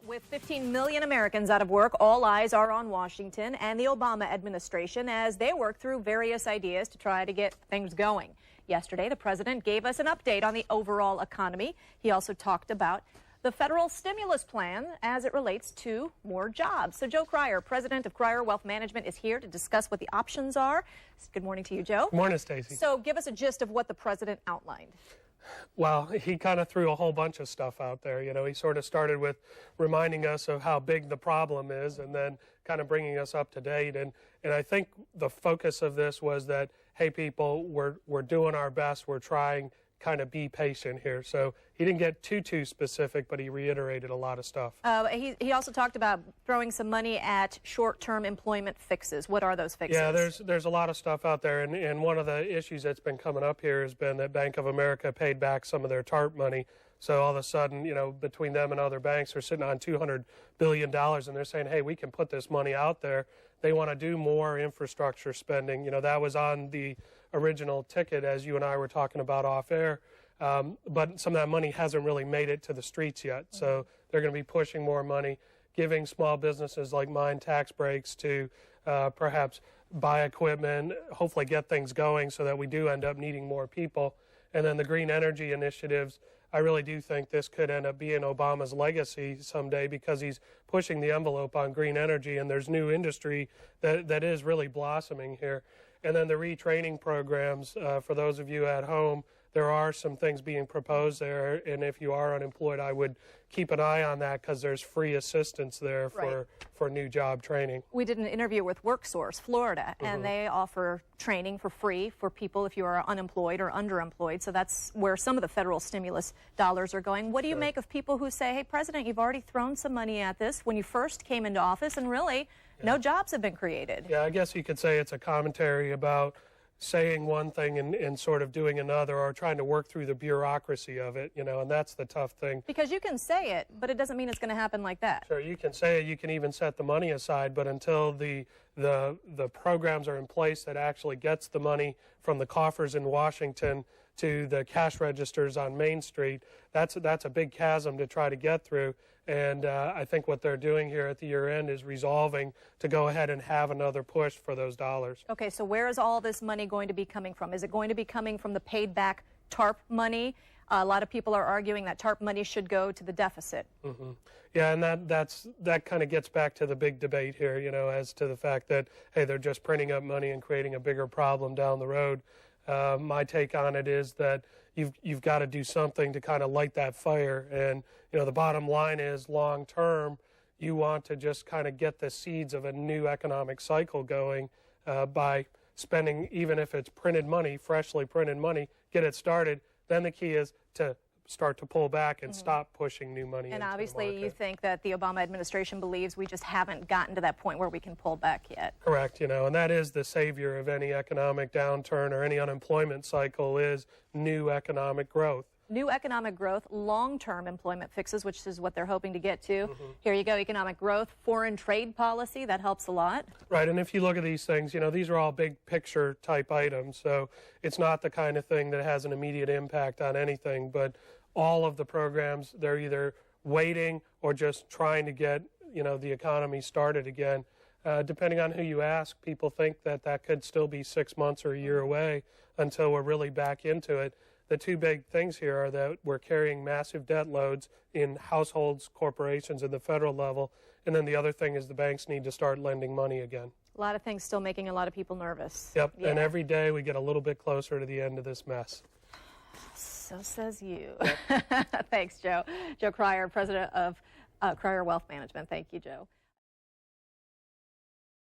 With 15 million Americans out of work, all eyes are on Washington and the Obama administration as they work through various ideas to try to get things going. Yesterday, the president gave us an update on the overall economy. He also talked about the federal stimulus plan as it relates to more jobs. So Joe Krier, president of Krier Wealth Management, is here to discuss what the options are. Good morning to you, Joe. Good morning, Stacy. So give us a gist of what the president outlined. Well, he kind of threw a whole bunch of stuff out there. You know, he sort of started with reminding us of how big the problem is and then kind of bringing us up to date. And I think the focus of this was that, hey, people, we're doing our best. We're trying, kind of be patient here. So he didn't get too specific, but he reiterated a lot of stuff. He also talked about throwing some money at short-term employment fixes. What are those fixes? Yeah, there's a lot of stuff out there, and one of the issues that's been coming up here has been that Bank of America paid back some of their TARP money. So all of a sudden, you know, between them and other banks, they're sitting on $200 billion, and they're saying, hey, we can put this money out there. They want to do more infrastructure spending. You know, that was on the original ticket, as you and I were talking about off air. But some of that money hasn't really made it to the streets yet. So they're going to be pushing more money, giving small businesses like mine tax breaks to perhaps buy equipment, hopefully get things going so that we do end up needing more people. And then the green energy initiatives, I really do think this could end up being Obama's legacy someday because he's pushing the envelope on green energy, and there's new industry that is really blossoming here. And then the retraining programs, for those of you at home, there are some things being proposed there, and if you are unemployed, I would keep an eye on that because there's free assistance there for new job training. We did an interview with WorkSource Florida, and they offer training for free for people if you are unemployed or underemployed. So that's where some of the federal stimulus dollars are going. What do you make of people who say, hey, President, you've already thrown some money at this when you first came into office, and really no jobs have been created? Yeah, I guess you could say it's a commentary about saying one thing and sort of doing another, or trying to work through the bureaucracy of it, you know, and that's the tough thing. Because you can say it, but it doesn't mean it's going to happen like that. Sure, you can say it, you can even set the money aside, but until the programs are in place that actually gets the money from the coffers in Washington to the cash registers on Main Street, that's a big chasm to try to get through. And I think what they're doing here at the year end is resolving to go ahead and have another push for those dollars. Okay, so where is all this money going to be coming from? Is it going to be coming from the paid back TARP money? A lot of people are arguing that TARP money should go to the deficit. Yeah, and that kind of gets back to the big debate here, you know, as to the fact that, hey, they're just printing up money and creating a bigger problem down the road. My take on it is that you've got to do something to kind of light that fire. And, you know, the bottom line is long term, you want to just kind of get the seeds of a new economic cycle going by spending, even if it's printed money, freshly printed money, get it started. Then the key is to start to pull back and stop pushing new money into the market. And obviously you think that the Obama administration believes we just haven't gotten to that point where we can pull back yet. Correct, you know, and that is the savior of any economic downturn or any unemployment cycle is new economic growth. New economic growth, long-term employment fixes, which is what they're hoping to get to. Here you go, economic growth, foreign trade policy, that helps a lot. Right, and if you look at these things, you know, these are all big picture type items, so it's not the kind of thing that has an immediate impact on anything, but all of the programs, they're either waiting or just trying to get, you know, the economy started again. Depending on who you ask, people think that could still be 6 months or a year away until we're really back into it. The two big things here are that we're carrying massive debt loads in households, corporations, at the federal level, and then the other thing is the banks need to start lending money again. A lot of things still making a lot of people nervous. Yep, yeah. And every day we get a little bit closer to the end of this mess. So says you. Thanks, Joe. Joe Krier, president of Krier Wealth Management. Thank you, Joe.